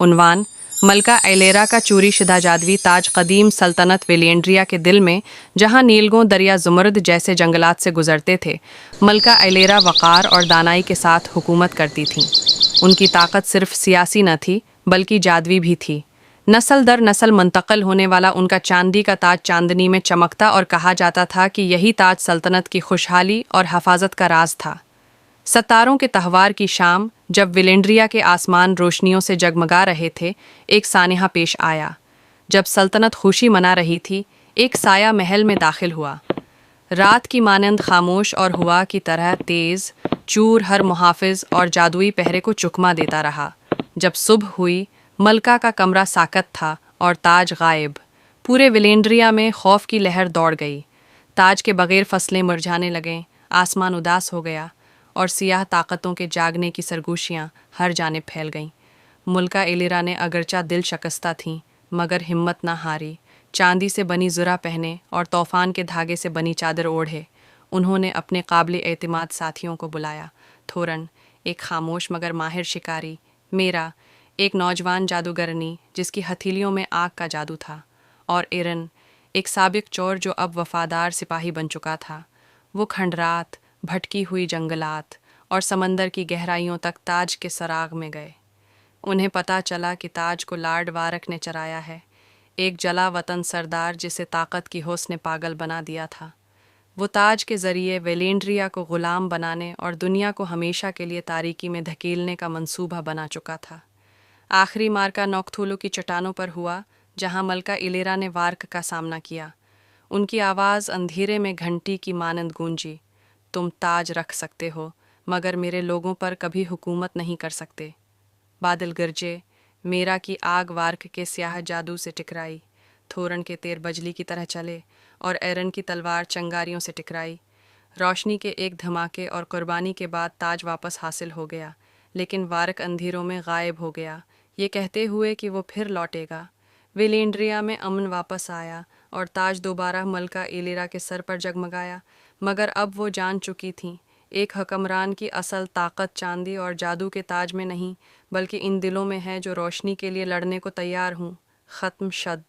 उन्वान मलका एलेरा का चूरी शुदा जादवी ताज कदीम सल्तनत वेलिएंड्रिया के दिल में, जहां नीलगों दरिया जुमर्द जैसे जंगलात से गुजरते थे। मलका एलेरा वक़ार और दानाई के साथ हुकूमत करती थीं। उनकी ताकत सिर्फ सियासी न थी बल्कि जादवी भी थी। नस्ल दर नस्ल मुंतकिल होने वाला उनका चांदी का ताज चांदनी में चमकता और कहा जाता था कि यही ताज सल्तनत की खुशहाली और हफाजत का राज था। सतारों के तहवार की शाम, जब विलेंड्रिया के आसमान रोशनियों से जगमगा रहे थे, एक सानिहा पेश आया। जब सल्तनत खुशी मना रही थी, एक साया महल में दाखिल हुआ। रात की मानंद खामोश और हुआ की तरह तेज, चूर हर मुहाफिज और जादुई पहरे को चुकमा देता रहा। जब सुबह हुई, मलका का कमरा साकत था और ताज गायब। पूरे विलेंड्रिया में खौफ की लहर दौड़ गई। ताज के बगैर फसलें मुरझाने लगें, आसमान उदास हो गया और सियाह ताकतों के जागने की सरगोशियाँ हर जानिब फैल गईं। मलका एलेरा ने अगरचा दिल शकस्ता थीं, मगर हिम्मत न हारी। चांदी से बनी ज़ुरा पहने और तूफ़ान के धागे से बनी चादर ओढ़े, उन्होंने अपने काबिल एतमाद साथियों को बुलाया। थोरन, एक खामोश मगर माहिर शिकारी; मेरा, एक नौजवान जादूगरनी जिसकी हथेलियों में आग का जादू था; और एरन, एक साबिक चोर जो अब वफादार सिपाही बन चुका था। वो खंडरात, भटकी हुई जंगलात और समंदर की गहराइयों तक ताज के सराग में गए। उन्हें पता चला कि ताज को लॉर्ड वारक ने चराया है, एक जला वतन सरदार जिसे ताकत की होश ने पागल बना दिया था। वो ताज के ज़रिए वेलेंड्रिया को ग़ुलाम बनाने और दुनिया को हमेशा के लिए तारीकी में धकेलने का मंसूबा बना चुका था। आखिरी मार्का नोक्थुलू की चट्टानों पर हुआ, जहां मलका एलेरा ने वार्क का सामना किया। उनकी आवाज़ अंधेरे में घंटी की मानंद गूंजी, तुम ताज रख सकते हो, मगर मेरे लोगों पर कभी हुकूमत नहीं कर सकते। बादल गरजे, मेरा की आग वार्क के स्याह जादू से टकराई। थोरन के तेर बजली की तरह चले और एरन की तलवार चंगारियों से टकराई। रोशनी के एक धमाके और कुर्बानी के बाद ताज वापस हासिल हो गया, लेकिन वारक अंधेरों में गायब हो गया, ये कहते हुए कि वो फिर लौटेगा। विलेंड्रिया में अमन वापस आया और ताज दोबारा मलका एलेरा के सर पर जगमगाया, मगर अब वो जान चुकी थीं, एक हुक्मरान की असल ताकत चांदी और जादू के ताज में नहीं, बल्कि इन दिलों में है जो रोशनी के लिए लड़ने को तैयार हूँ। ख़त्म शद।